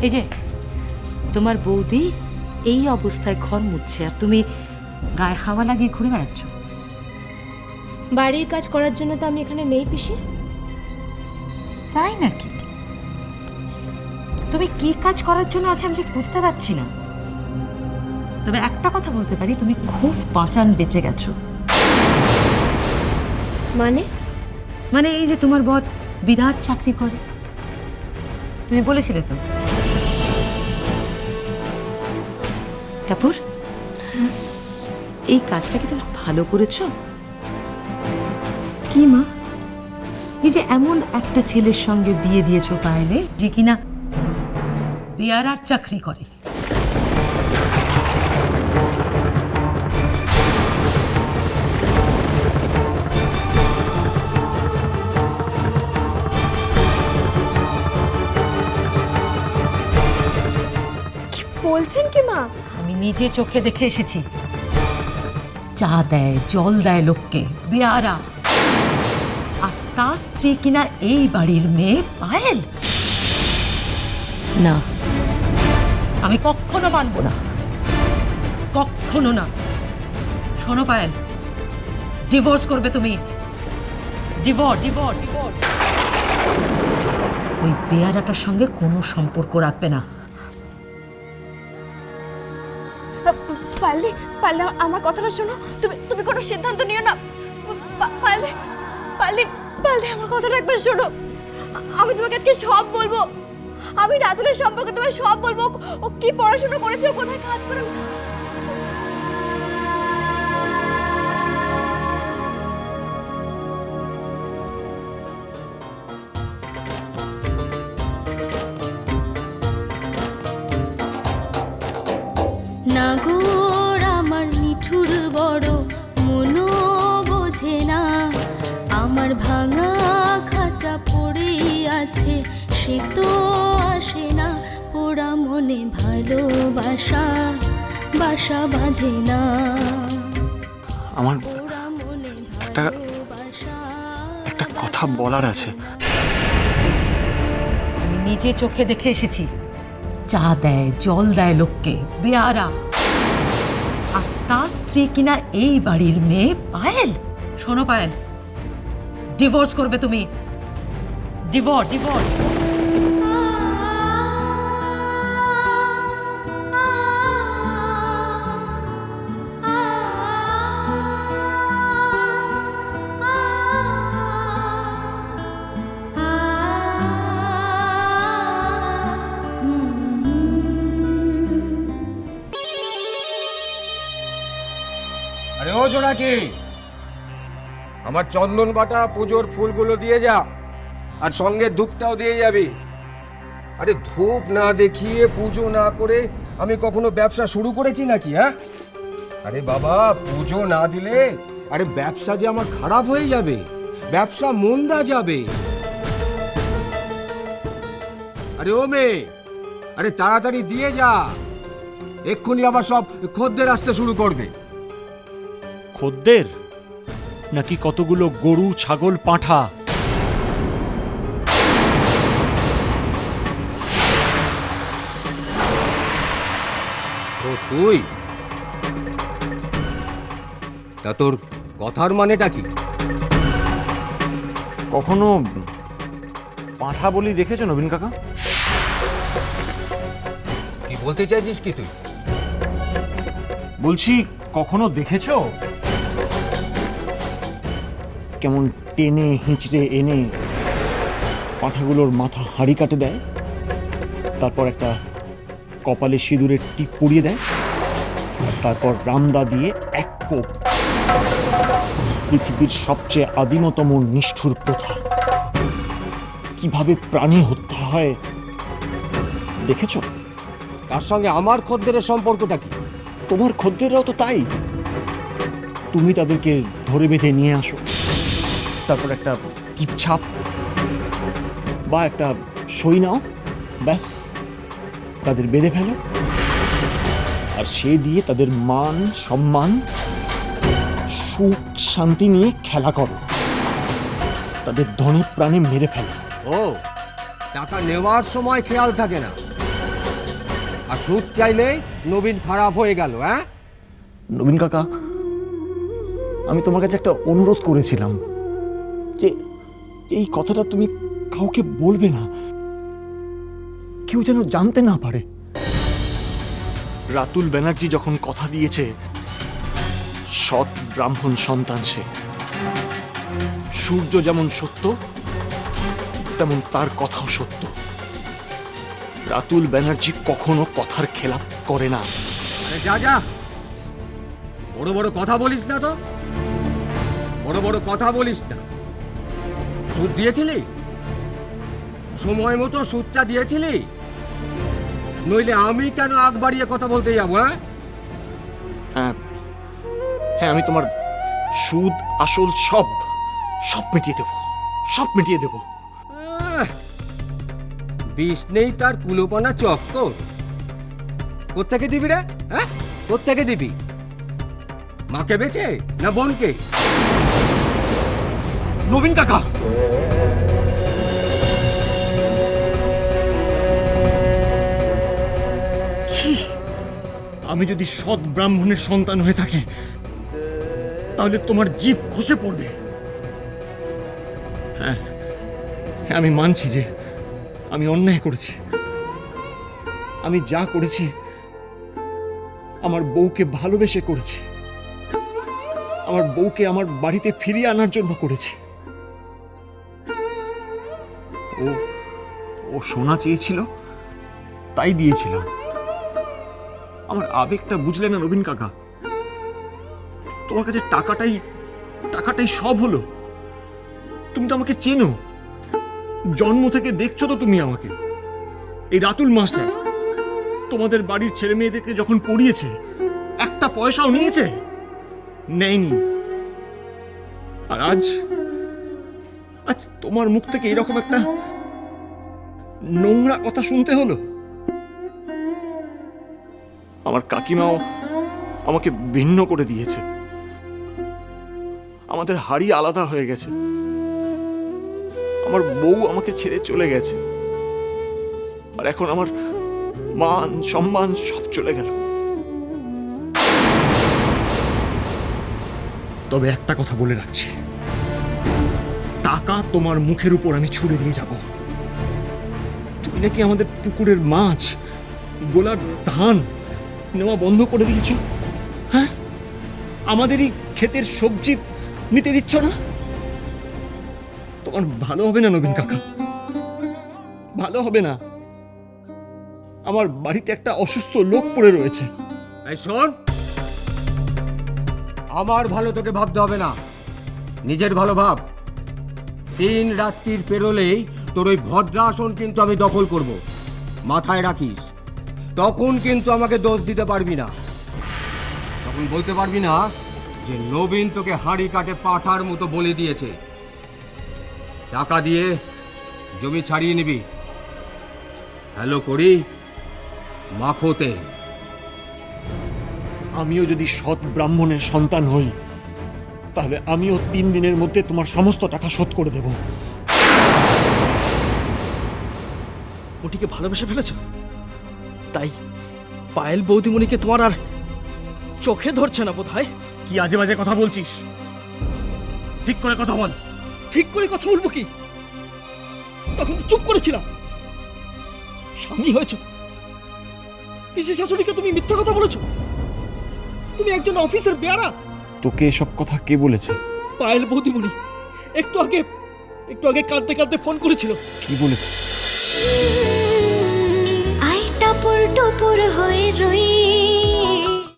এই যে তোমার বৌদি এই অবস্থায় ঘর মুছছে আর তুমি গায়ে হাওয়া লাগিয়ে ঘুরে বেড়াচ্ছ। বাড়ির কাজ করার জন্য তো আমি এখানে নেই পিসি। তাই নাকি? তুমি কি কাজ করার জন্য আছে আমি ঠিক বুঝতে পারছি না। তবে একটা কথা বলতে পারি, তুমি খুব বাঁচান বেঁচে গেছো। মানে মানে এই যে তোমার বর বিরাট চাকরি করে, তুমি বলেছিলে তো। কাপুর, এই কাজটা কি তুমি ভালো করেছো? কি মা, এই যে এমন একটা ছেলের সঙ্গে বিয়ে দিয়েছো পায়েলের, যে কিনা বিয়ারার চাকরি করে। বলছেন কি মা? আমি নিজে চোখে দেখে এসেছি। চা দেয়, জল দেয় লোককে, বেয়ারা। আর তার স্ত্রী কিনা এই বাড়ির মেয়ে পায়েল। না, আমি কখনো মানব না, কখনো না। শোনো পায়েল, ডিভোর্স করবে তুমি। Divorce, divorce, divorce. ওই বেয়ারাটার সঙ্গে কোনো সম্পর্ক রাখবে না। পারলে পারলে আমার কথাটা শোনো। তুমি কোনো সিদ্ধান্ত নিও না। পারলে পারলে পারলে আমার কথাটা একবার শোনো। আমি তোমাকে আজকে সব বলবো। আমি রাতুলের সম্পর্কে তোমায় সব বলবো। ও কি পড়াশোনা করেছে, ও কোথায় কাজ করে। নাগর আমার নিঠুর বড় মনো বোঝে না, আমার ভাঙা খাঁচা পড়ে আছে সে তো আসে না, পোড়া মনে ভালোবাসা বাসা বাঁধে না, আমার পোড়া মনে একটা কথা বলার আছে। আমি নিজে চোখে দেখে এসেছি। চা দেয়, জল দেয় লোককে, বেয়ারা। আর তার স্ত্রী কিনা এই বাড়ির মেয়ে পায়েল। শোনো পায়েল, ডিভোর্স করবে তুমি। Divorce, divorce. আরে ও জোনাকি, আমার চন্দন বাটা পুজোর ফুলগুলো দিয়ে যা, আর সঙ্গে ধূপটাও দিয়ে যাবি। আরে ধূপ না দেখিয়ে, পুজো না করে আমি কখনো ব্যবসা শুরু করেছি নাকি? হ্যাঁ, আরে বাবা, পুজো না দিলে আরে ব্যবসা যে আমার খারাপ হয়ে যাবে, ব্যবসা মন্দা যাবে। আরে ও মেয়ে, আরে তাড়াতাড়ি দিয়ে যা, এক্ষুনি আবার সব খদ্দের আসতে শুরু করবে। খদ্দের নাকি কতগুলো গরু, ছাগল, পাঁঠা? ও তুই, তা তোর কথার মানেটা কি? কখনো পাঁঠা বলি দেখেছো নবীন কাকা? কি বলতে চাইছিস কি তুই? বলছি কখনো দেখেছো কেমন টেনে হিঁচড়ে এনে পাঁঠাগুলোর মাথা হাঁড়ি কাটে দেয়, তারপর একটা কপালে সিঁদুরের টিপ পরিয়ে দেয়, তারপর রামদা দিয়ে এক কোপ। পৃথিবীর সবচেয়ে আদিমতম নিষ্ঠুর প্রথা, কিভাবে প্রাণী হত্যা হয় দেখেছো? তার সঙ্গে আমার খদ্দের সম্পর্কটা কি? তোমার খদ্দেররাও তো তাই। তুমি তাদেরকে ধরে বেঁধে নিয়ে আসো, তারপর একটা টিপছাপ বা একটা সই নাও, ব্যাস তাদের বেঁধে ফেলো, আর সে দিয়ে তাদের মান সম্মান সুখ শান্তি নিয়ে খেলা করো, তাদের ধনে প্রাণে মেরে ফেলো। ও, টাকা নেওয়ার সময় খেয়াল থাকে না, আর সুদ চাইলেই নবীন খারাপ হয়ে গেল। হ্যাঁ, নবীন কাকা, আমি তোমার কাছে একটা অনুরোধ করেছিলাম যে এই কথাটা তুমি কাউকে বলবে না, কেউ যেন জানতে না পারে। রাতুল ব্যানার্জি যখন কথা দিয়েছে সৎ ব্রাহ্মণ সন্তান সে, সূর্য যেমন সত্য তেমন তার কথাও সত্য। রাতুল ব্যানার্জি কখনো কথার খেলাপ করে না। আরে যা যা, বড় বড় কথা বলিস না তো, বড় বড় কথা বলিস না। সুদ দিয়েছিলি? সময় মতো সুদটা দিয়েছিলি? নইলে আমি কেন আগ বাড়িয়ে কথা বলতে যাবো? হ্যাঁ হ্যাঁ হ্যাঁ, আমি তোমার সুদ আসল সব সব মিটিয়ে দেব, সব মিটিয়ে দেব। বিষ নেই তার কুলোপানা চক্কর। কোত্থেকে দিবি রে? হ্যাঁ, কোত্থেকে দিবি? মাকে বেচে না বোনকে? নবীন কাকা, ছি, আমি যদি সৎ ব্রাহ্মণের সন্তান হয়ে থাকি তাহলে তোমার জিভ খসে পড়বে। হ্যাঁ হ্যাঁ, আমি মানছি যে আমি অন্যায় করেছি। আমি যা করেছি আমার বউকে ভালোবেসে করেছি, আমার বউকে আমার বাড়িতে ফিরিয়ে আনার জন্য করেছি। ও ও সোনা চেয়েছিল তাই দিয়েছিলাম। আমার আবেগটা বুঝলে না নবীন কাকা? তোমার কাছে টাকাটাই সব হলো। তুমি তো আমাকে চেনো, জন্ম থেকে দেখছো তো তুমি আমাকে। এই রাতুল মাস্টার তোমাদের বাড়ির ছেলে মেয়েদেরকে যখন পড়িয়েছে একটা পয়সাও নিয়েছে? নেয়নি। আর আজ তোমার মুখ থেকে এরকম একটা নোংরা কথা শুনতে হলো। আমার কাকিমাও আমাকে ভিন্ন করে দিয়েছে, আমাদের হাড়ি আলাদা হয়ে গেছে, আমার বউ আমাকে ছেড়ে চলে গেছে, আর এখন আমার মান সম্মান সব চলে গেল। তবে একটা কথা বলে রাখছি, টাকা তোমার মুখের উপর আমি ছুড়ে দিয়ে যাব। তুমি নাকি আমাদের পুকুরের মাছ, গোলার ধান নেওয়া বন্ধ করে দিয়েছ। হ্যাঁ, আমাদেরই ক্ষেতের সবজি নিতে দিচ্ছ না। তোমার ভালো হবে না নবীন কাকা, ভালো হবে না। আমার বাড়িতে একটা অসুস্থ লোক পড়ে রয়েছে। এই শোন, আমার ভালো তোকে ভাবতে হবে না, নিজের ভালো ভাব। 3 রাত্রির পেরোলেই তোর ওই ভদ্রাসন কিন্তু আমি দখল করব, মাথায় রাখিস। তখন কিন্তু আমাকে দোষ দিতে পারবি না, তখন বলতে পারবি না যে নবীন তোকে হাঁড়ি কাটে পাঠার মতো বলে দিয়েছে। টাকা দিয়ে জমি ছাড়িয়ে নিবি, হ্যালো করি মাখোতে। আমিও যদি সৎ ব্রাহ্মণের সন্তান হই তাহলে আমিও 3 দিনের মধ্যে তোমার সমস্ত টাকা শোধ করে দেব। ওটিকে ভালোবেসে ফেলেছ, তাই পায়েল বৌদিমণিকে তোমার আর চোখে ধরছে না বোধহয়। কি আজে বাজে কথা বলছিস? ঠিক করে কথা বল। ঠিক করে কথা বলবো কি? তখন তো চুপ করেছিলাম। স্বামী হয়েছ, পিসি শাশুড়িকে তুমি মিথ্যা কথা বলেছ। তুমি একজন অফিসের বেয়ারা। তোকে এসব কথা কে বলেছে? পায়েল বৌদিমণি একটু আগে কাঁদতে কাঁদতে ফোন করেছিল। কি বলেছে? আই টাপুর টুপুর হয়ে রই